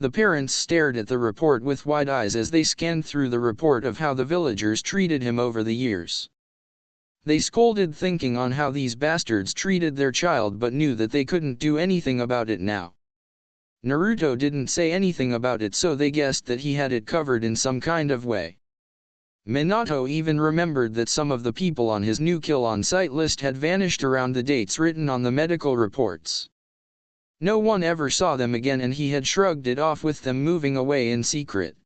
The parents stared at the report with wide eyes as they scanned through the report of how the villagers treated him over the years. They scolded, thinking on how these bastards treated their child, but knew that they couldn't do anything about it now. Naruto didn't say anything about it, so they guessed that he had it covered in some kind of way. Minato even remembered that some of the people on his new kill on sight list had vanished around the dates written on the medical reports. No one ever saw them again, and he had shrugged it off with them moving away in secret.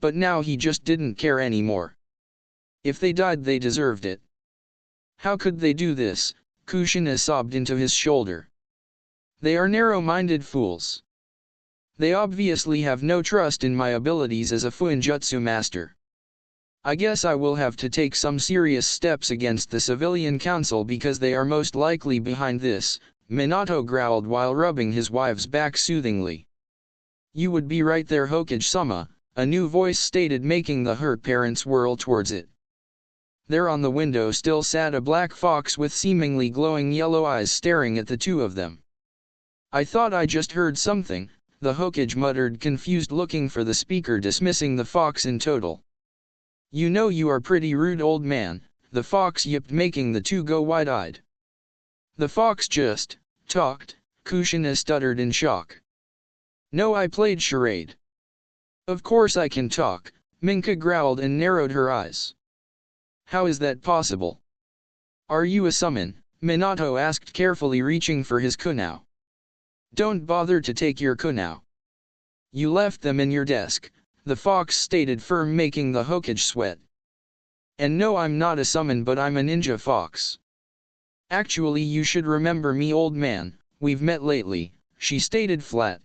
But now he just didn't care anymore. If they died, they deserved it. How could they do this? Kushina sobbed into his shoulder. They are narrow-minded fools. They obviously have no trust in my abilities as a Fuinjutsu master. I guess I will have to take some serious steps against the civilian council because they are most likely behind this, Minato growled while rubbing his wife's back soothingly. You would be right there, Hokage-sama, a new voice stated, making the hurt parents whirl towards it. There on the window still sat a black fox with seemingly glowing yellow eyes staring at the two of them. I thought I just heard something, the Hokage muttered, confused, looking for the speaker, dismissing the fox in total. You know you are pretty rude, old man, the fox yipped, making the two go wide-eyed. The fox just talked, Kushina stuttered in shock. No, I played charade. Of course I can talk, Minka growled and narrowed her eyes. How is that possible? Are you a summon? Minato asked, carefully reaching for his kunai. Don't bother to take your kunai. You left them in your desk, the fox stated, firm, making the Hokage sweat. And no, I'm not a summon, but I'm a ninja fox. Actually, you should remember me, old man, we've met lately, she stated flat.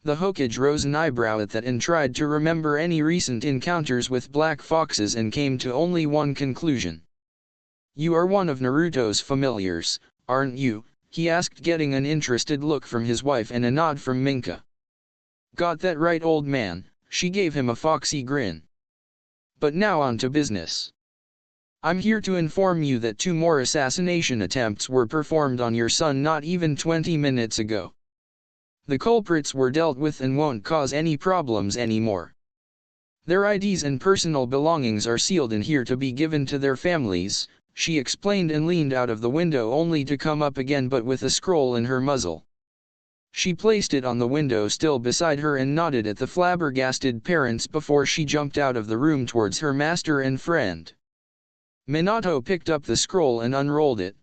The Hokage rose an eyebrow at that and tried to remember any recent encounters with black foxes and came to only one conclusion. You are one of Naruto's familiars, aren't you? He asked, getting an interested look from his wife and a nod from Minka. Got that right, old man, she gave him a foxy grin. But now on to business. I'm here to inform you that 2 more assassination attempts were performed on your son not even 20 minutes ago. The culprits were dealt with and won't cause any problems anymore. Their IDs and personal belongings are sealed and here to be given to their families, she explained, and leaned out of the window only to come up again, but with a scroll in her muzzle. She placed it on the window sill beside her and nodded at the flabbergasted parents before she jumped out of the room towards her master and friend. Minato picked up the scroll and unrolled it.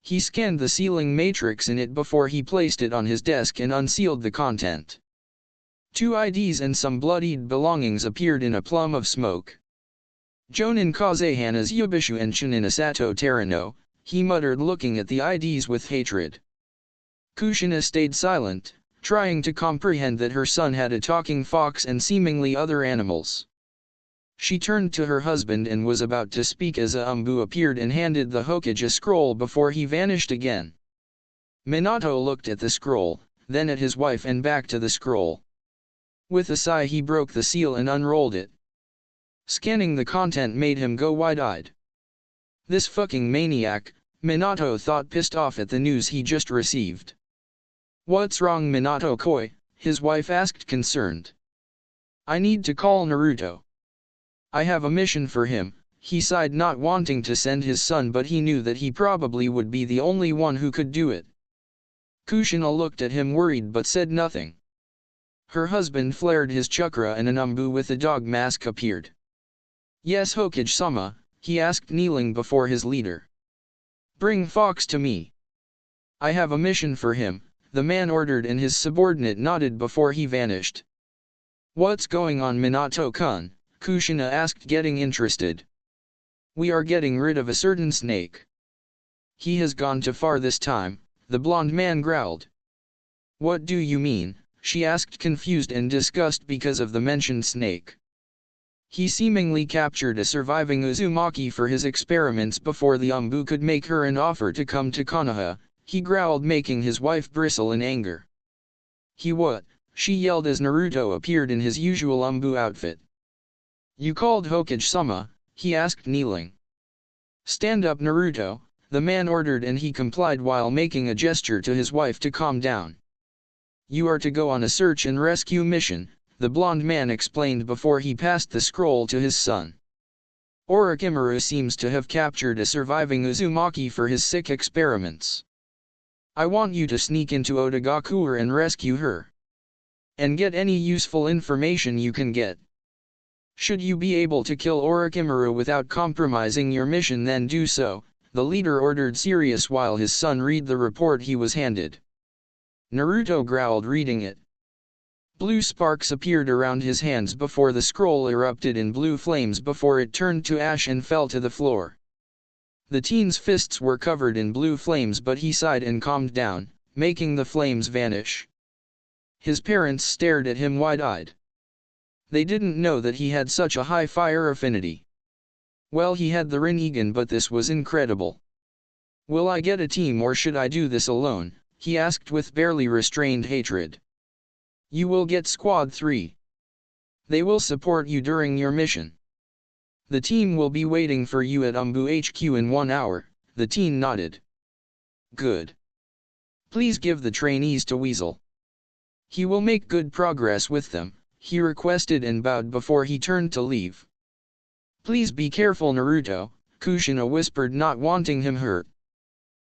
He scanned the sealing matrix in it before he placed it on his desk and unsealed the content. 2 IDs and some bloodied belongings appeared in a plume of smoke. Jonin Kazehana's Yubishu and Shinin Asato Terano, he muttered, looking at the IDs with hatred. Kushina stayed silent, trying to comprehend that her son had a talking fox and seemingly other animals. She turned to her husband and was about to speak as a Umbu appeared and handed the Hokage a scroll before he vanished again. Minato looked at the scroll, then at his wife and back to the scroll. With a sigh he broke the seal and unrolled it. Scanning the content made him go wide-eyed. This fucking maniac, Minato thought, pissed off at the news he just received. What's wrong, Minato-koi? His wife asked, concerned. I need to call Naruto. I have a mission for him, he sighed, not wanting to send his son, but he knew that he probably would be the only one who could do it. Kushina looked at him worried but said nothing. Her husband flared his chakra and an Umbu with a dog mask appeared. Yes, Hokage-sama, he asked, kneeling before his leader. Bring Fox to me. I have a mission for him, the man ordered, and his subordinate nodded before he vanished. What's going on, Minato-kun? Kushina asked, getting interested. We are getting rid of a certain snake. He has gone too far this time, the blond man growled. What do you mean? She asked, confused and disgusted because of the mentioned snake. He seemingly captured a surviving Uzumaki for his experiments before the Umbu could make her an offer to come to Konoha, he growled, making his wife bristle in anger. He what? She yelled as Naruto appeared in his usual Umbu outfit. You called Hokage-sama? He asked, kneeling. Stand up, Naruto, the man ordered, and he complied while making a gesture to his wife to calm down. You are to go on a search and rescue mission, the blond man explained before he passed the scroll to his son. Orochimaru seems to have captured a surviving Uzumaki for his sick experiments. I want you to sneak into Otagakure and rescue her. And get any useful information you can get. Should you be able to kill Orochimaru without compromising your mission, then do so, the leader ordered serious while his son read the report he was handed. Naruto growled reading it. Blue sparks appeared around his hands before the scroll erupted in blue flames before it turned to ash and fell to the floor. The teen's fists were covered in blue flames, but he sighed and calmed down, making the flames vanish. His parents stared at him wide-eyed. They didn't know that he had such a high fire affinity. Well, he had the Rinnegan, but this was incredible. Will I get a team or should I do this alone? He asked with barely restrained hatred. You will get Squad 3. They will support you during your mission. The team will be waiting for you at Umbu HQ in 1 hour, the teen nodded. Good. Please give the trainees to Weasel. He will make good progress with them, he requested and bowed before he turned to leave. Please be careful, Naruto, Kushina whispered, not wanting him hurt.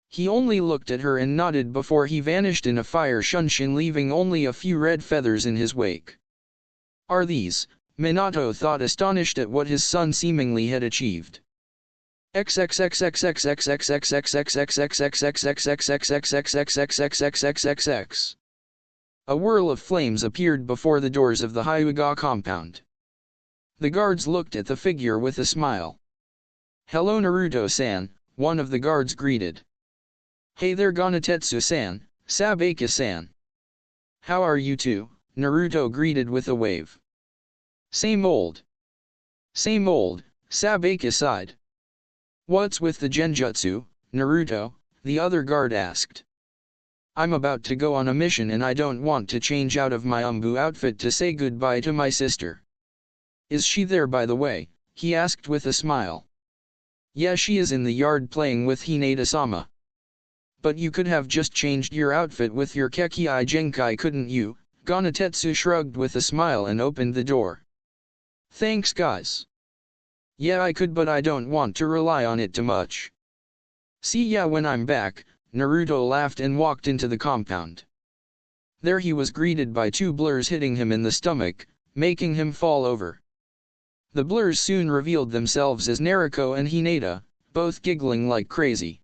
He only looked at her and nodded before he vanished in a fire shunshin, leaving only a few red feathers in his wake. Are these? Minato thought, astonished at what his son seemingly had achieved. A whirl of flames appeared before the doors of the Hyuga compound. The guards looked at the figure with a smile. Hello, Naruto-san, one of the guards greeted. Hey there, Gonatetsu-san, Sabaka-san. How are you two? Naruto greeted with a wave. Same old. Same old, Sabaka sighed. What's with the genjutsu, Naruto? The other guard asked. I'm about to go on a mission and I don't want to change out of my Umbu outfit to say goodbye to my sister. Is she there, by the way? He asked with a smile. Yeah, she is in the yard playing with Hinata-sama. But you could have just changed your outfit with your Kekii Genkai, couldn't you? Gonatetsu shrugged with a smile and opened the door. Thanks, guys. Yeah, I could, but I don't want to rely on it too much. See ya when I'm back, Naruto laughed and walked into the compound. There he was greeted by 2 blurs hitting him in the stomach, making him fall over. The blurs soon revealed themselves as Naruto and Hinata, both giggling like crazy.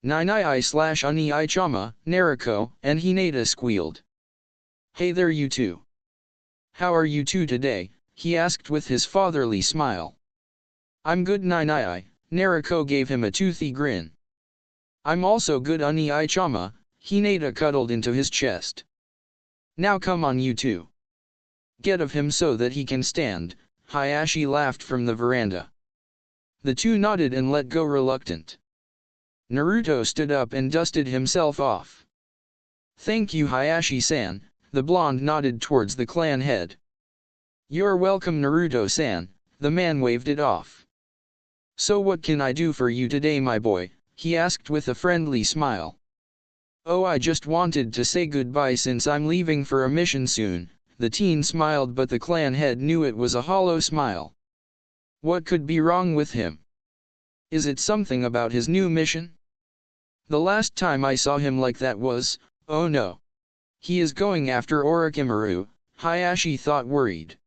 Nai-Uni-Chama, Naruto and Hinata squealed. Hey there, you two. How are you two today? He asked with his fatherly smile. I'm good, Nai-Nai, Naruto gave him a toothy grin. I'm also good, Uni-Chama, Hinata cuddled into his chest. Now come on, you two. Get of him so that he can stand, Hayashi laughed from the veranda. The two nodded and let go reluctant. Naruto stood up and dusted himself off. Thank you, Hayashi-san, the blonde nodded towards the clan head. You're welcome, Naruto-san, the man waved it off. So what can I do for you today, my boy? He asked with a friendly smile. Oh, I just wanted to say goodbye since I'm leaving for a mission soon. The teen smiled, but the clan head knew it was a hollow smile. What could be wrong with him? Is it something about his new mission? The last time I saw him like that was, oh no. He is going after Orochimaru, Hayashi thought, worried.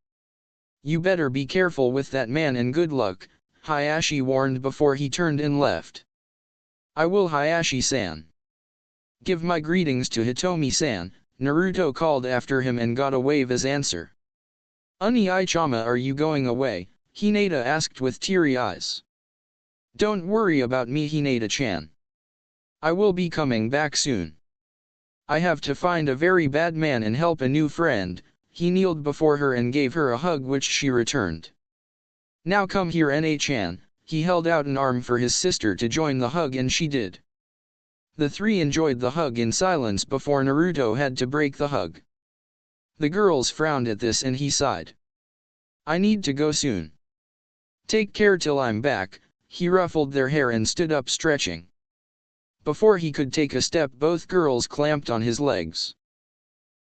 You better be careful with that man and good luck, Hayashi warned before he turned and left. I will, Hayashi-san. Give my greetings to Hitomi-san, Naruto called after him and got a wave as answer. Uni-Chama, are you going away? Hinata asked with teary eyes. Don't worry about me, Hinata-chan. I will be coming back soon. I have to find a very bad man and help a new friend. He kneeled before her and gave her a hug, which she returned. Now come here, Na-chan. He held out an arm for his sister to join the hug and she did. The three enjoyed the hug in silence before Naruto had to break the hug. The girls frowned at this and he sighed. I need to go soon. Take care till I'm back. He ruffled their hair and stood up, stretching. Before he could take a step, both girls clamped on his legs.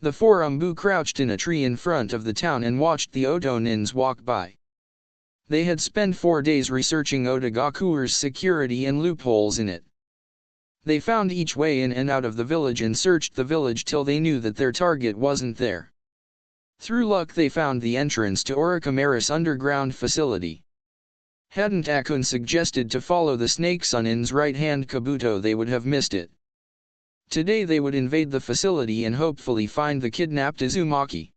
The four Umbu crouched in a tree in front of the town and watched the Otonins walk by. They had spent 4 days researching Otagakure's security and loopholes in it. They found each way in and out of the village and searched the village till they knew that their target wasn't there. Through luck they found the entrance to Orochimaru's underground facility. Hadn't Akun suggested to follow the Snake Sunin's right-hand Kabuto, they would have missed it. Today they would invade the facility and hopefully find the kidnapped Uzumaki.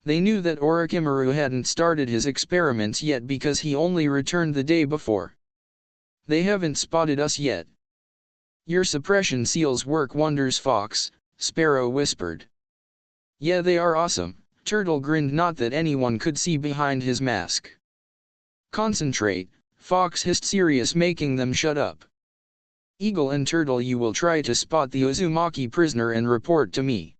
They knew that Orochimaru hadn't started his experiments yet because he only returned the day before. They haven't spotted us yet. Your suppression seals work wonders, Fox, Sparrow whispered. Yeah, they are awesome, Turtle grinned, not that anyone could see behind his mask. Concentrate, Fox hissed, serious, making them shut up. Eagle and Turtle, you will try to spot the Uzumaki prisoner and report to me.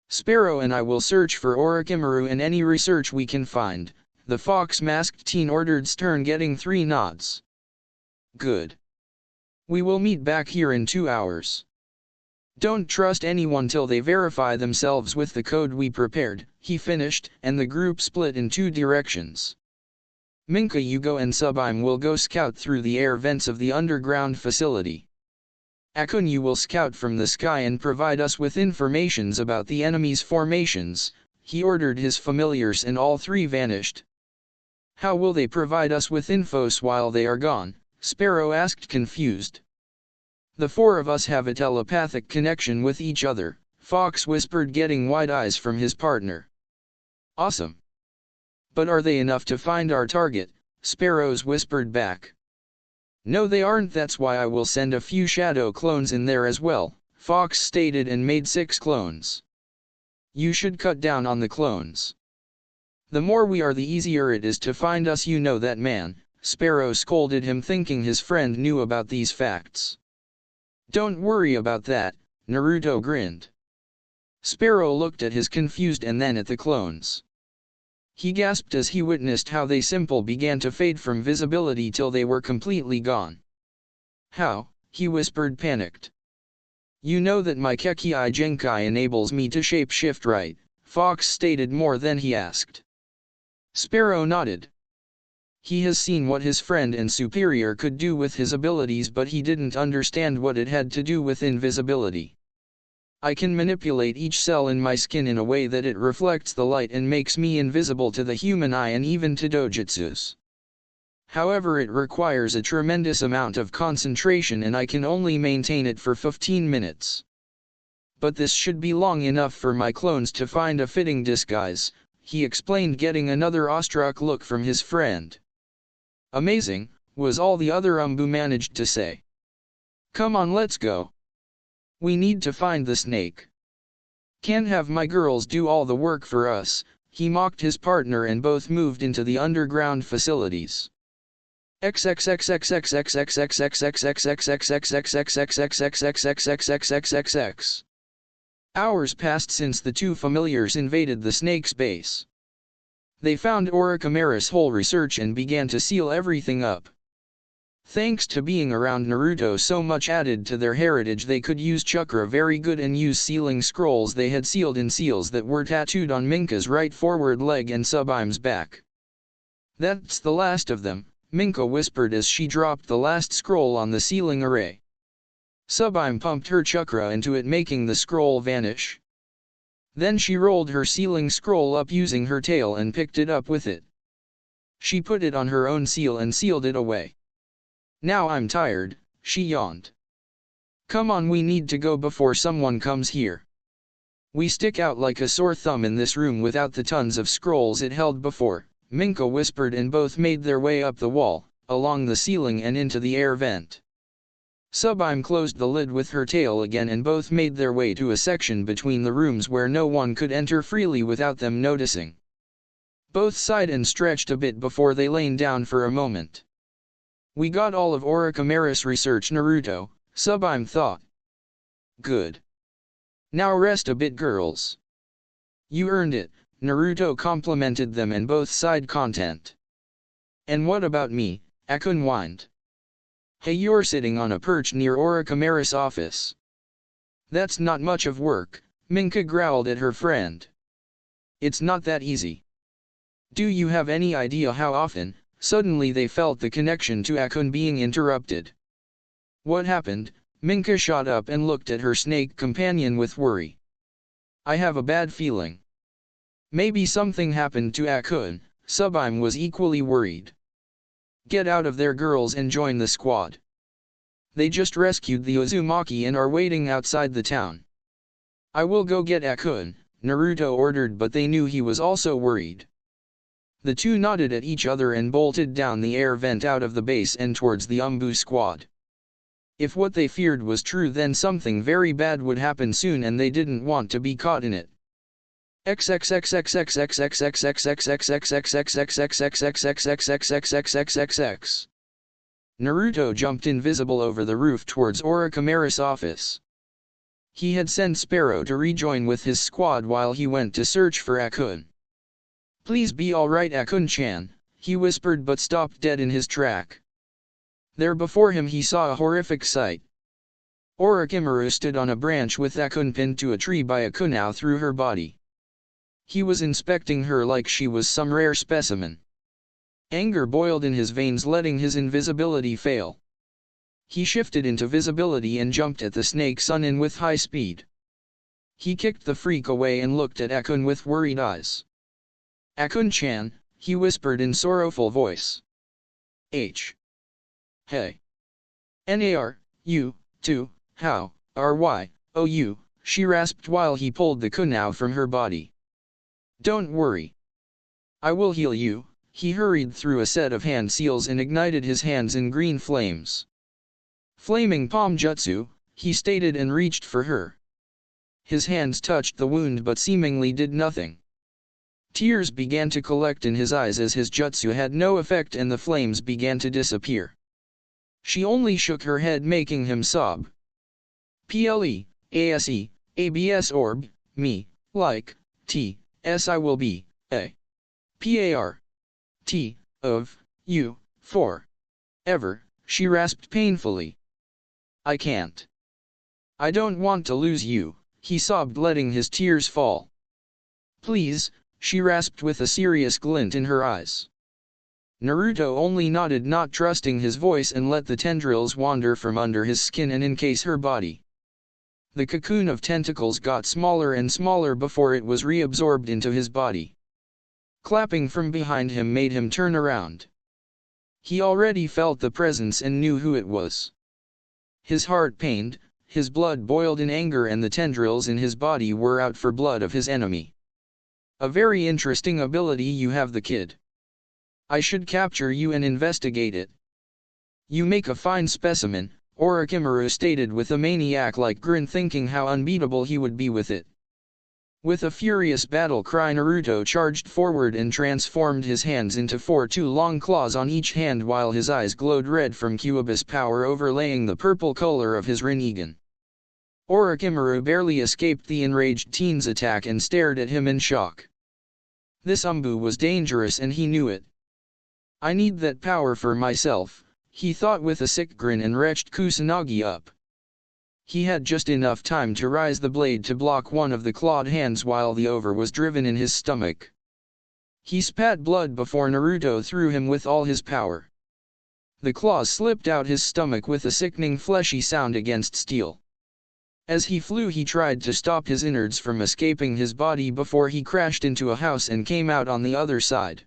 Sparrow and I will search for Orochimaru in any research we can find, the fox-masked teen ordered, Stern, getting 3 nods. Good. We will meet back here in 2 hours. Don't trust anyone till they verify themselves with the code we prepared, he finished, and the group split in 2 directions. Minka, Yugo and Sublime will go scout through the air vents of the underground facility. Akun, you will scout from the sky and provide us with informations about the enemy's formations, he ordered his familiars, and all 3 vanished. How will they provide us with infos while they are gone? Sparrow asked, confused. The 4 of us have a telepathic connection with each other, Fox whispered, getting wide eyes from his partner. Awesome. But are they enough to find our target? Sparrows whispered back. No, they aren't. That's why I will send a few shadow clones in there as well, Fox stated, and made 6 clones. You should cut down on the clones. The more we are, the easier it is to find us. You know that, man, Sparrow scolded him, thinking his friend knew about these facts. Don't worry about that, Naruto grinned. Sparrow looked at his confused and then at the clones. He gasped as he witnessed how they simple began to fade from visibility till they were completely gone. How? He whispered, panicked. You know that my Kekkei Genkai enables me to shape-shift, right? Fox stated, more than he asked. Sparrow nodded. He has seen what his friend and superior could do with his abilities, but he didn't understand what it had to do with invisibility. I can manipulate each cell in my skin in a way that it reflects the light and makes me invisible to the human eye and even to dojutsus. However, it requires a tremendous amount of concentration and I can only maintain it for 15 minutes. But this should be long enough for my clones to find a fitting disguise, he explained, getting another awestruck look from his friend. Amazing, was all the other Umbu managed to say. Come on, let's go. We need to find the snake. Can't have my girls do all the work for us, he mocked his partner, and both moved into the underground facilities. Hours passed since the 2 familiars invaded the snake's base. They found Orochimaru's whole research and began to seal everything up. Thanks to being around Naruto so much added to their heritage, they could use chakra very good and use sealing scrolls they had sealed in seals that were tattooed on Minka's right forward leg and Sublime's back. That's the last of them, Minka whispered as she dropped the last scroll on the sealing array. Sublime pumped her chakra into it, making the scroll vanish. Then she rolled her sealing scroll up using her tail and picked it up with it. She put it on her own seal and sealed it away. Now I'm tired, she yawned. Come on, we need to go before someone comes here. We stick out like a sore thumb in this room without the tons of scrolls it held before, Minka whispered, and both made their way up the wall, along the ceiling and into the air vent. Sublime closed the lid with her tail again, and both made their way to a section between the rooms where no one could enter freely without them noticing. Both sighed and stretched a bit before they lay down for a moment. We got all of Orochimaru's research, Naruto, Sublime thought. Good. Now rest a bit, girls. You earned it, Naruto complimented them, and both sighed content. And what about me? Akun whined. Hey, you're sitting on a perch near Orochimaru's office. That's not much of work, Minka growled at her friend. It's not that easy. Do you have any idea how often? Suddenly they felt the connection to Akun being interrupted. What happened? Minka shot up and looked at her snake companion with worry. I have a bad feeling. Maybe something happened to Akun. Sublime was equally worried. Get out of there, girls, and join the squad. They just rescued the Uzumaki and are waiting outside the town. I will go get Akun, Naruto ordered, but they knew he was also worried. The 2 nodded at each other and bolted down the air vent out of the base and towards the Umbu squad. If what they feared was true, then something very bad would happen soon, and they didn't want to be caught in it. Naruto jumped invisible over the roof towards Orochimaru's office. He had sent Sparrow to rejoin with his squad while he went to search for Akun. "Please be alright, Akun-chan," he whispered, but stopped dead in his track. There before him he saw a horrific sight. Orochimaru stood on a branch with Akun pinned to a tree by a kunai through her body. He was inspecting her like she was some rare specimen. Anger boiled in his veins, letting his invisibility fail. He shifted into visibility and jumped at the snake Sunin with high speed. He kicked the freak away and looked at Akun with worried eyes. "Akun-chan," he whispered in sorrowful voice. "Hey. How are you?" she rasped while he pulled the kunai from her body. "Don't worry. I will heal you." He hurried through a set of hand seals and ignited his hands in green flames. "Flaming palm jutsu," he stated and reached for her. His hands touched the wound but seemingly did nothing. Tears began to collect in his eyes as his jutsu had no effect and the flames began to disappear. She only shook her head, making him sob. "Abs orb, me, like, I will be, a part of you, forever," she rasped painfully. "I can't. I don't want to lose you," he sobbed, letting his tears fall. "Please," she rasped with a serious glint in her eyes. Naruto only nodded, not trusting his voice, and let the tendrils wander from under his skin and encase her body. The cocoon of tentacles got smaller and smaller before it was reabsorbed into his body. Clapping from behind him made him turn around. He already felt the presence and knew who it was. His heart pained, his blood boiled in anger, and the tendrils in his body were out for blood of his enemy. "A very interesting ability you have, the kid. I should capture you and investigate it. You make a fine specimen," Orochimaru stated with a maniac-like grin, thinking how unbeatable he would be with it. With a furious battle cry, Naruto charged forward and transformed his hands into two long claws on each hand, while his eyes glowed red from Kyuubi's power overlaying the purple color of his Rinnegan. Orochimaru barely escaped the enraged teen's attack and stared at him in shock. This Umbu was dangerous and he knew it. "I need that power for myself," he thought with a sick grin, and retched Kusanagi up. He had just enough time to raise the blade to block one of the clawed hands while the other was driven in his stomach. He spat blood before Naruto threw him with all his power. The claws slipped out his stomach with a sickening fleshy sound against steel. As he flew, he tried to stop his innards from escaping his body before he crashed into a house and came out on the other side.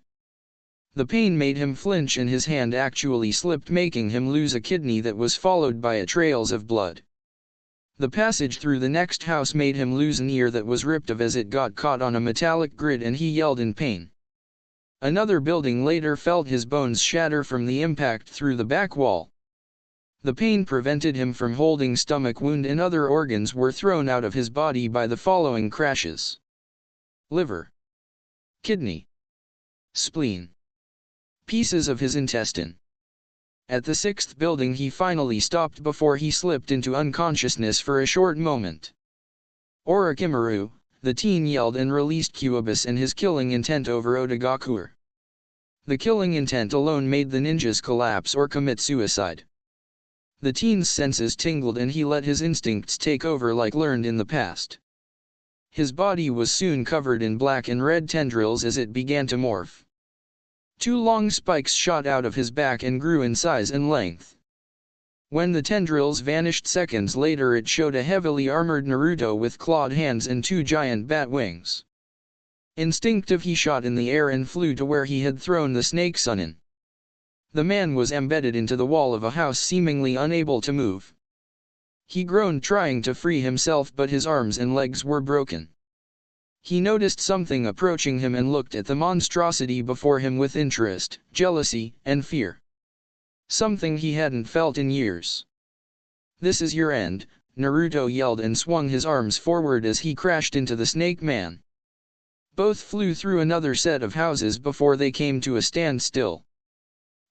The pain made him flinch and his hand actually slipped, making him lose a kidney that was followed by trails of blood. The passage through the next house made him lose an ear that was ripped off as it got caught on a metallic grid and he yelled in pain. Another building later felt his bones shatter from the impact through the back wall. The pain prevented him from holding stomach wound, and other organs were thrown out of his body by the following crashes: liver, kidney, spleen, pieces of his intestine. At the sixth building he finally stopped before he slipped into unconsciousness for a short moment. "Orochimaru," the teen yelled and released Kyuubi and his killing intent over Otagaku. The killing intent alone made the ninjas collapse or commit suicide. The teen's senses tingled and he let his instincts take over like learned in the past. His body was soon covered in black and red tendrils as it began to morph. 2 long spikes shot out of his back and grew in size and length. When the tendrils vanished seconds later, it showed a heavily armored Naruto with clawed hands and 2 giant bat wings. Instinctive, he shot in the air and flew to where he had thrown the snake Sunin. The man was embedded into the wall of a house, seemingly unable to move. He groaned trying to free himself, but his arms and legs were broken. He noticed something approaching him and looked at the monstrosity before him with interest, jealousy, and fear. Something he hadn't felt in years. "This is your end," Naruto yelled and swung his arms forward as he crashed into the snake man. Both flew through another set of houses before they came to a standstill.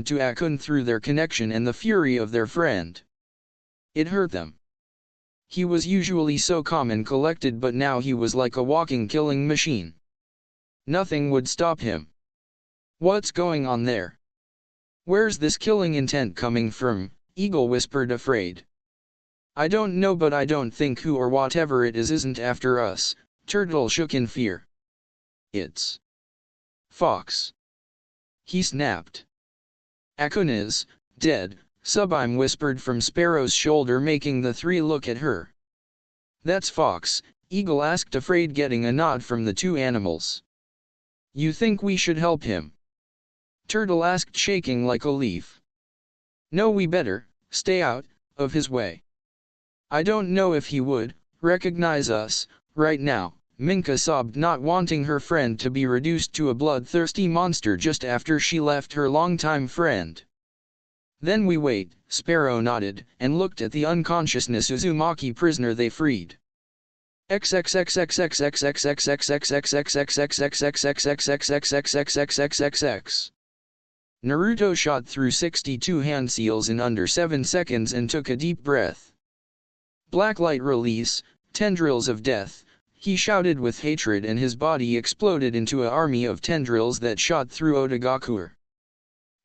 happened to Akun through their connection and the fury of their friend. It hurt them. He was usually so calm and collected, but now he was like a walking killing machine. Nothing would stop him. What's going on there? Where's this killing intent coming from? Eagle whispered, afraid. I don't know, but I don't think who or whatever it is isn't after us. Turtle shook in fear. It's Fox. He snapped. Akun is dead, Sublime whispered from Sparrow's shoulder, making the three look at her. That's Fox, Eagle asked, afraid, getting a nod from the two animals. You think we should help him? Turtle asked, shaking like a leaf. No, we better stay out of his way. I don't know if he would recognize us right now, Minka sobbed, not wanting her friend to be reduced to a bloodthirsty monster just after she left her longtime friend. Then we wait, Sparrow nodded, and looked at the unconsciousness Uzumaki prisoner they freed. Naruto shot through 62 hand seals in under 7 seconds and took a deep breath. Black light release, tendrils of death, he shouted with hatred, and his body exploded into an army of tendrils that shot through Otagakur.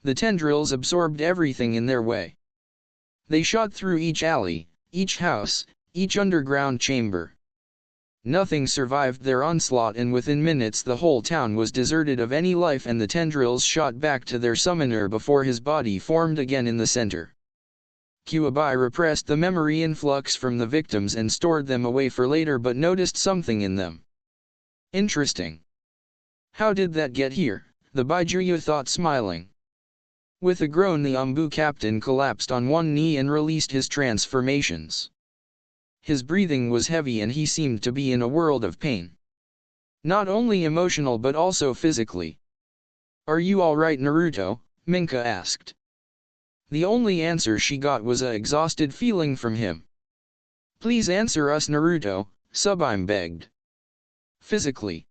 The tendrils absorbed everything in their way. They shot through each alley, each house, each underground chamber. Nothing survived their onslaught, and within minutes the whole town was deserted of any life, and the tendrils shot back to their summoner before his body formed again in the center. Kuwabai repressed the memory influx from the victims and stored them away for later, but noticed something in them. Interesting. How did that get here? The Baijuyu thought, smiling. With a groan, the Umbu captain collapsed on one knee and released his transformations. His breathing was heavy and he seemed to be in a world of pain. Not only emotional but also physically. Are you alright, Naruto? Minka asked. The only answer she got was an exhausted feeling from him. Please answer us, Naruto, Sublime begged. Physically?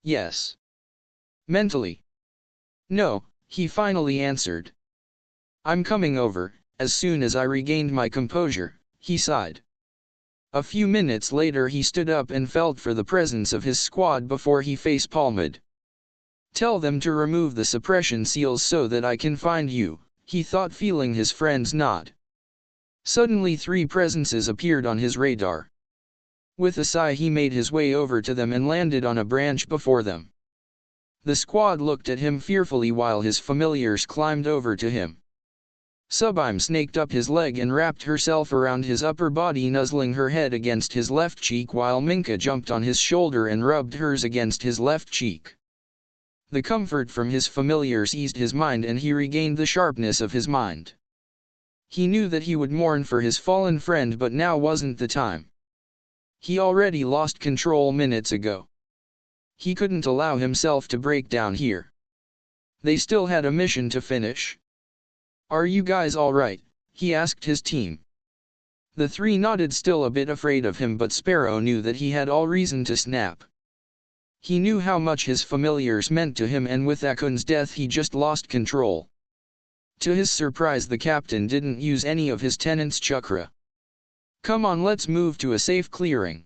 Yes. Mentally? No, he finally answered. I'm coming over, as soon as I regained my composure, he sighed. A few minutes later he stood up and felt for the presence of his squad before he face-palmed. Tell them to remove the suppression seals so that I can find you, he thought, feeling his friend's nod. Suddenly 3 presences appeared on his radar. With a sigh he made his way over to them and landed on a branch before them. The squad looked at him fearfully while his familiars climbed over to him. Sublime snaked up his leg and wrapped herself around his upper body, nuzzling her head against his left cheek, while Minka jumped on his shoulder and rubbed hers against his left cheek. The comfort from his familiars eased his mind and he regained the sharpness of his mind. He knew that he would mourn for his fallen friend, but now wasn't the time. He already lost control minutes ago. He couldn't allow himself to break down here. They still had a mission to finish. Are you guys alright? He asked his team. The 3 nodded, still a bit afraid of him, but Sparrow knew that he had all reason to snap. He knew how much his familiars meant to him, and with Akun's death he just lost control. To his surprise, the captain didn't use any of his tenant's chakra. Come on, let's move to a safe clearing.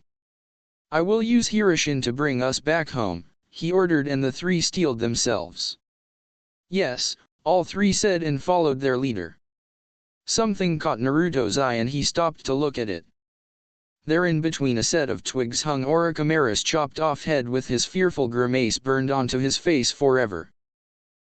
I will use Hiroshin to bring us back home, he ordered, and the 3 steeled themselves. Yes, all 3 said and followed their leader. Something caught Naruto's eye and he stopped to look at it. There, in between a set of twigs, hung Orochimaru's chopped off head with his fearful grimace burned onto his face forever.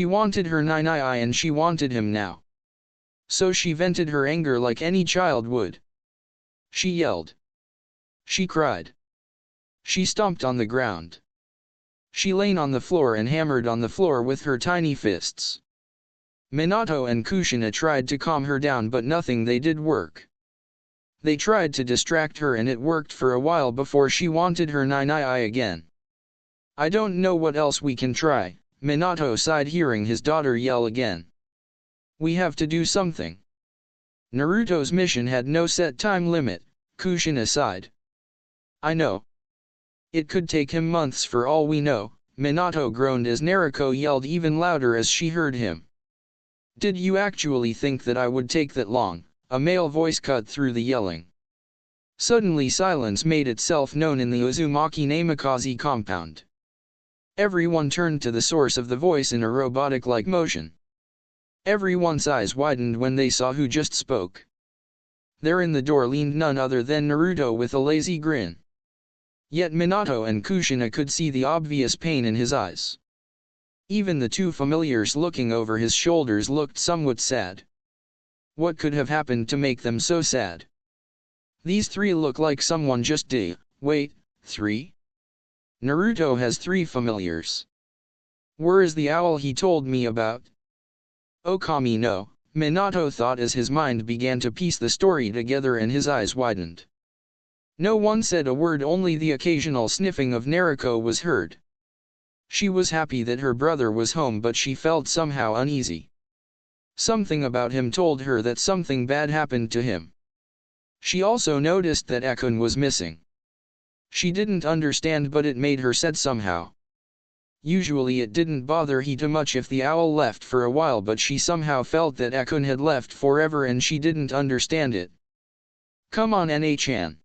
She wanted her Nai and she wanted him now. So she vented her anger like any child would. She yelled. She cried. She stomped on the ground. She lay on the floor and hammered on the floor with her tiny fists. Minato and Kushina tried to calm her down, but nothing they did work. They tried to distract her and it worked for a while before she wanted her Nai again. I don't know what else we can try, Minato sighed hearing his daughter yell again. We have to do something. Naruto's mission had no set time limit, Kushina sighed. I know. It could take him months for all we know, Minato groaned as Naruto yelled even louder as she heard him. Did you actually think that I would take that long? A male voice cut through the yelling. Suddenly silence made itself known in the Uzumaki Namikaze compound. Everyone turned to the source of the voice in a robotic-like motion. Everyone's eyes widened when they saw who just spoke. There in the door leaned none other than Naruto with a lazy grin. Yet Minato and Kushina could see the obvious pain in his eyes. Even the two familiars looking over his shoulders looked somewhat sad. What could have happened to make them so sad? These three look like someone just did. Wait, three? Naruto has three familiars. Where is the owl he told me about? Okami no, Minato thought as his mind began to piece the story together and his eyes widened. No one said a word, only the occasional sniffing of Naruto was heard. She was happy that her brother was home, but she felt somehow uneasy. Something about him told her that something bad happened to him. She also noticed that Akun was missing. She didn't understand, but it made her sad somehow. Usually it didn't bother her too much if the owl left for a while, but she somehow felt that Akun had left forever and she didn't understand it. Come on, Na-chan.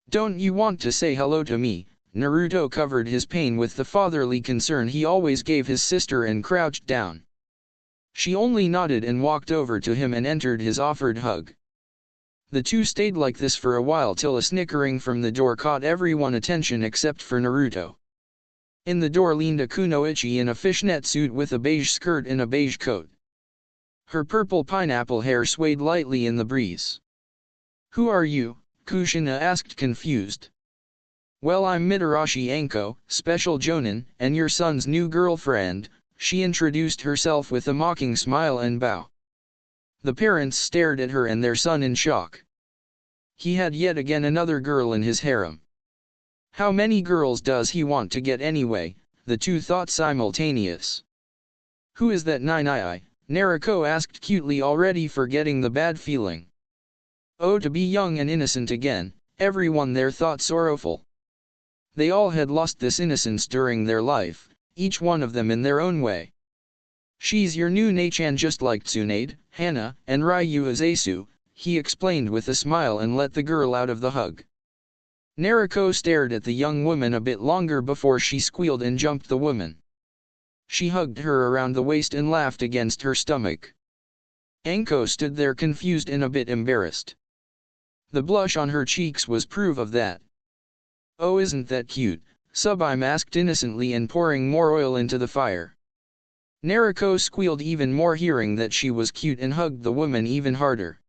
Don't you want to say hello to me? Naruto covered his pain with the fatherly concern he always gave his sister and crouched down. She only nodded and walked over to him and entered his offered hug. The two stayed like this for a while till a snickering from the door caught everyone's attention except for Naruto. In the door leaned a kunoichi in a fishnet suit with a beige skirt and a beige coat. Her purple pineapple hair swayed lightly in the breeze. "Who are you?" Kushina asked confused. "Well, I'm Mitarashi Anko, special jonin, and your son's new girlfriend," she introduced herself with a mocking smile and bow. The parents stared at her and their son in shock. He had yet again another girl in his harem. How many girls does he want to get anyway? The two thought simultaneous. "Who is that Nai?" Naruto asked cutely, already forgetting the bad feeling. Oh, to be young and innocent again, everyone there thought sorrowful. They all had lost this innocence during their life, each one of them in their own way. "She's your new Nei-chan, just like Tsunade, Hana, and Ryu Azasu," he explained with a smile and let the girl out of the hug. Naruto stared at the young woman a bit longer before she squealed and jumped the woman. She hugged her around the waist and laughed against her stomach. Anko stood there confused and a bit embarrassed. The blush on her cheeks was proof of that. "Oh, isn't that cute?" Sublime asked innocently and pouring more oil into the fire. Naruto squealed even more hearing that she was cute and hugged the woman even harder.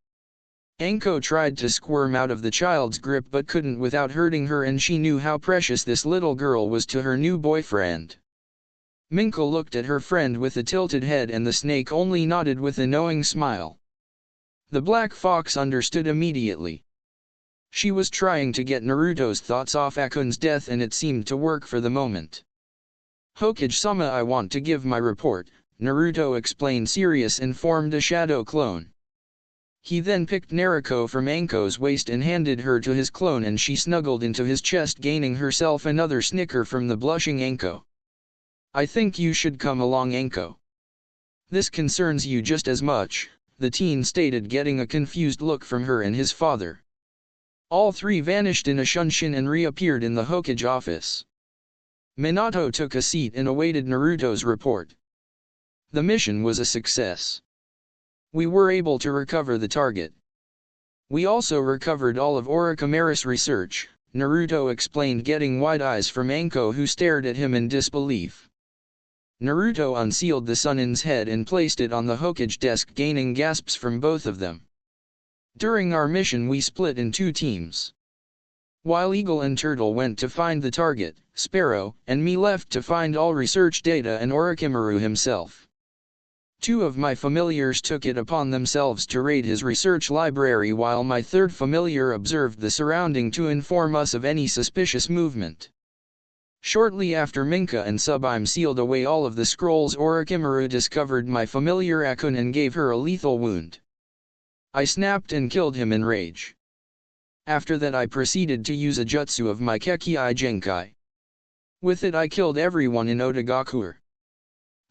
Anko tried to squirm out of the child's grip but couldn't without hurting her, and she knew how precious this little girl was to her new boyfriend. Minka looked at her friend with a tilted head and the snake only nodded with a knowing smile. The black fox understood immediately. She was trying to get Naruto's thoughts off Akun's death and it seemed to work for the moment. "Hokage-sama, I want to give my report," Naruto explained serious and formed a shadow clone. He then picked Naruto from Anko's waist and handed her to his clone and she snuggled into his chest, gaining herself another snicker from the blushing Anko. "I think you should come along, Anko. This concerns you just as much," the teen stated, getting a confused look from her and his father. All three vanished in a shunshin and reappeared in the Hokage office. Minato took a seat and awaited Naruto's report. The mission was a success. We were able to recover the target. We also recovered all of Orochimaru's research, Naruto explained, getting wide eyes from Anko, who stared at him in disbelief. Naruto unsealed the Sunin's head and placed it on the Hokage desk, gaining gasps from both of them. "During our mission we split in two teams. While Eagle and Turtle went to find the target, Sparrow and me left to find all research data and Orochimaru himself. Two of my familiars took it upon themselves to raid his research library, while my third familiar observed the surrounding to inform us of any suspicious movement. Shortly after Minka and Sublime sealed away all of the scrolls, Orochimaru discovered my familiar Akun and gave her a lethal wound. I snapped and killed him in rage. After that I proceeded to use a jutsu of my Kekkai Genkai. With it I killed everyone in Otagakure.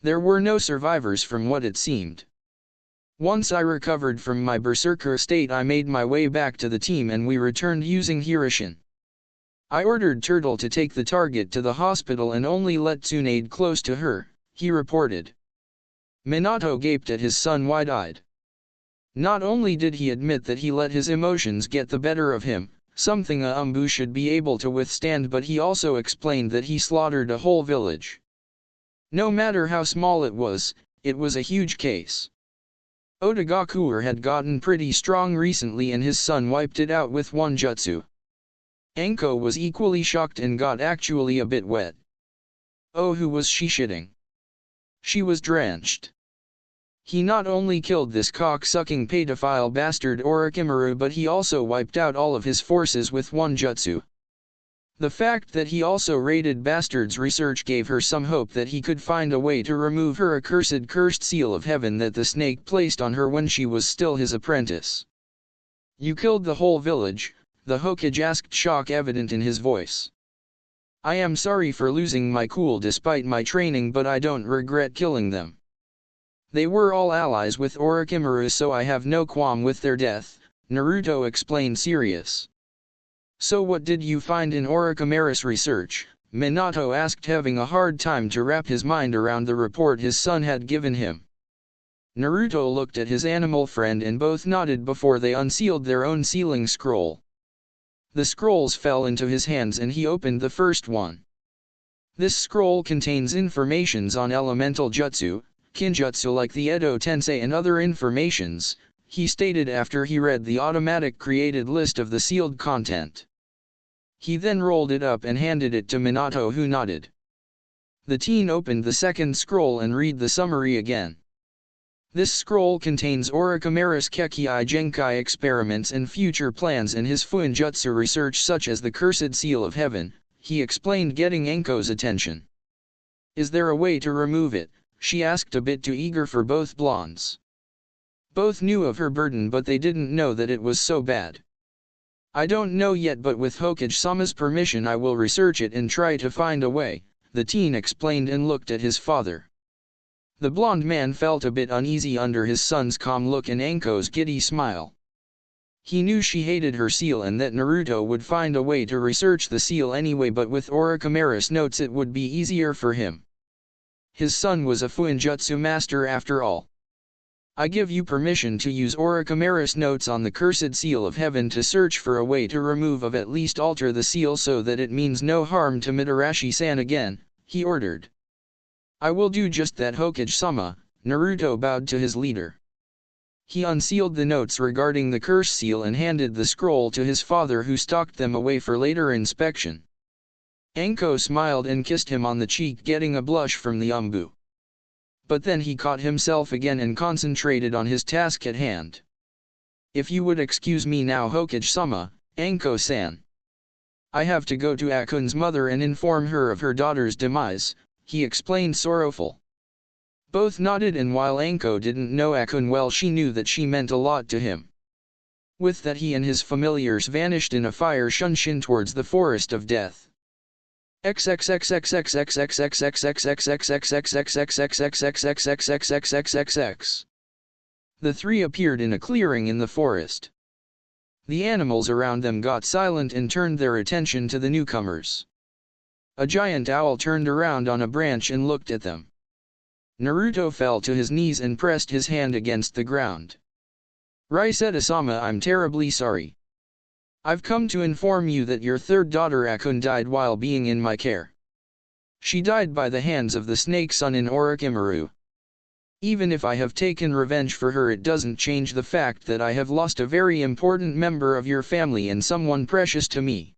There were no survivors from what it seemed. Once I recovered from my berserker state, I made my way back to the team and we returned using Hirishin. I ordered Turtle to take the target to the hospital and only let Tsunade close to her," he reported. Minato gaped at his son wide-eyed. Not only did he admit that he let his emotions get the better of him, something a Umbu should be able to withstand, but he also explained that he slaughtered a whole village. No matter how small it was a huge case. Otagakure had gotten pretty strong recently and his son wiped it out with one jutsu. Anko was equally shocked and got actually a bit wet. Oh, who was she shitting? She was drenched. He not only killed this cock-sucking pedophile bastard Orochimaru, but he also wiped out all of his forces with one jutsu. The fact that he also raided Bastard's research gave her some hope that he could find a way to remove her accursed cursed seal of heaven that the snake placed on her when she was still his apprentice. "You killed the whole village?" the Hokage asked, shock evident in his voice. "I am sorry for losing my cool despite my training, but I don't regret killing them. They were all allies with Orochimaru, so I have no qualm with their death," Naruto explained serious. So what did you find in Orochimaru's research? Minato asked, having a hard time to wrap his mind around the report his son had given him. Naruto looked at his animal friend and both nodded before they unsealed their own sealing scroll. The scrolls fell into his hands and he opened the first one. This scroll contains informations on elemental jutsu, kinjutsu like the Edo Tensei and other informations, he stated after he read the automatic created list of the sealed content. He then rolled it up and handed it to Minato, who nodded. The teen opened the second scroll and read the summary again. This scroll contains Orochimaru's Kekkei Genkai experiments and future plans and his Fuinjutsu research such as the Cursed Seal of Heaven, he explained, getting Anko's attention. Is there a way to remove it? She asked, a bit too eager for both blondes. Both knew of her burden but they didn't know that it was so bad. I don't know yet, but with Hokage-sama's permission I will research it and try to find a way, the teen explained and looked at his father. The blonde man felt a bit uneasy under his son's calm look and Anko's giddy smile. He knew she hated her seal and that Naruto would find a way to research the seal anyway, but with Orochimaru's notes it would be easier for him. His son was a Fuinjutsu master after all. I give you permission to use Orochimaru's notes on the Cursed Seal of Heaven to search for a way to remove or at least alter the seal so that it means no harm to Mitarashi-san again, he ordered. I will do just that, Hokage-sama, Naruto bowed to his leader. He unsealed the notes regarding the curse seal and handed the scroll to his father, who stocked them away for later inspection. Anko smiled and kissed him on the cheek, getting a blush from the umbu. But then he caught himself again and concentrated on his task at hand. If you would excuse me now, Hokage-sama, Anko-san. I have to go to Akun's mother and inform her of her daughter's demise, he explained, sorrowful. Both nodded, and while Anko didn't know Akun well, she knew that she meant a lot to him. With that he and his familiars vanished in a fire shunshin towards the forest of death. The three appeared in a clearing in the forest. The animals around them got silent and turned their attention to the newcomers. A giant owl turned around on a branch and looked at them. Naruto fell to his knees and pressed his hand against the ground. Raiseta-sama, I'm terribly sorry. I've come to inform you that your third daughter Akun died while being in my care. She died by the hands of the snake son in Orochimaru. Even if I have taken revenge for her, it doesn't change the fact that I have lost a very important member of your family and someone precious to me.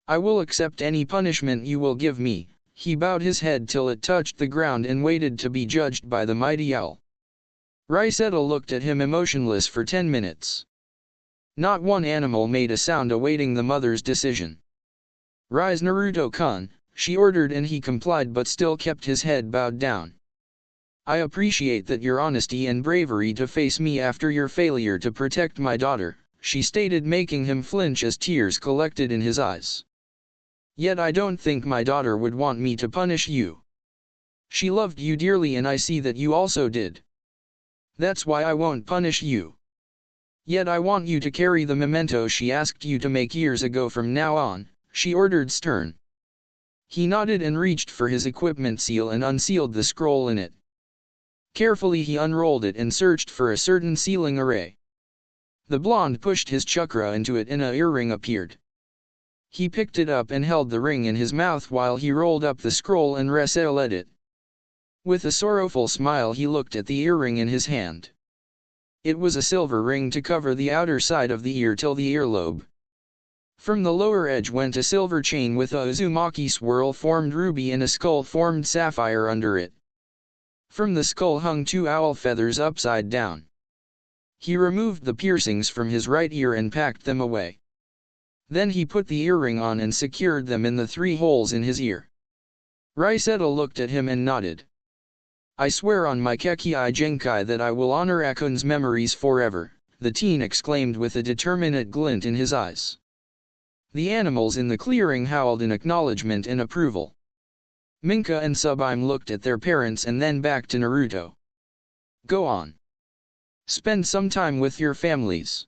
I will accept any punishment you will give me. He bowed his head till it touched the ground and waited to be judged by the mighty owl. Raiseta looked at him emotionless for 10 minutes. Not one animal made a sound awaiting the mother's decision. Rise, Naruto-kun, she ordered, and he complied but still kept his head bowed down. I appreciate that your honesty and bravery to face me after your failure to protect my daughter, she stated, making him flinch as tears collected in his eyes. Yet I don't think my daughter would want me to punish you. She loved you dearly and I see that you also did. That's why I won't punish you. Yet I want you to carry the memento she asked you to make years ago from now on, she ordered stern. He nodded and reached for his equipment seal and unsealed the scroll in it. Carefully he unrolled it and searched for a certain sealing array. The blonde pushed his chakra into it and a earring appeared. He picked it up and held the ring in his mouth while he rolled up the scroll and resealed it. With a sorrowful smile he looked at the earring in his hand. It was a silver ring to cover the outer side of the ear till the earlobe. From the lower edge went a silver chain with a Uzumaki swirl-formed ruby and a skull-formed sapphire under it. From the skull hung 2 owl feathers upside down. He removed the piercings from his right ear and packed them away. Then he put the earring on and secured them in the 3 holes in his ear. Raiseta looked at him and nodded. I swear on my Kekkei Genkai that I will honor Akun's memories forever, the teen exclaimed with a determinate glint in his eyes. The animals in the clearing howled in acknowledgement and approval. Minka and Sublime looked at their parents and then back to Naruto. Go on. Spend some time with your families.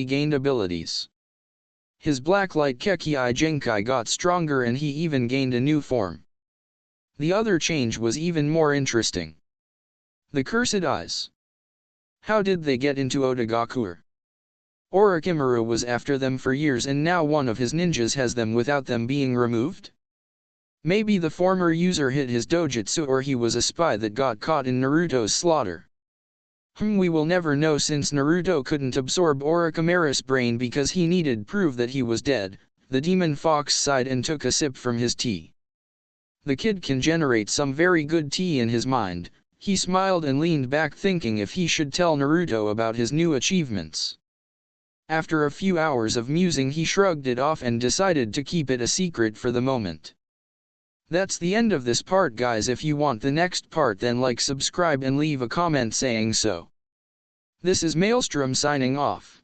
immediately gained abilities. His black light Kekii Genkai got stronger and he even gained a new form. The other change was even more interesting. The cursed eyes. How did they get into Otogaku? Orochimaru was after them for years and now one of his ninjas has them without them being removed? Maybe the former user hid his dojutsu or he was a spy that got caught in Naruto's slaughter. We will never know since Naruto couldn't absorb Orochimaru's brain because he needed proof that he was dead. The demon fox sighed and took a sip from his tea. The kid can generate some very good tea in his mind. He smiled and leaned back thinking if he should tell Naruto about his new achievements. After a few hours of musing he shrugged it off and decided to keep it a secret for the moment. That's the end of this part guys. If you want the next part then like, subscribe and leave a comment saying so. This is Maelstrom signing off.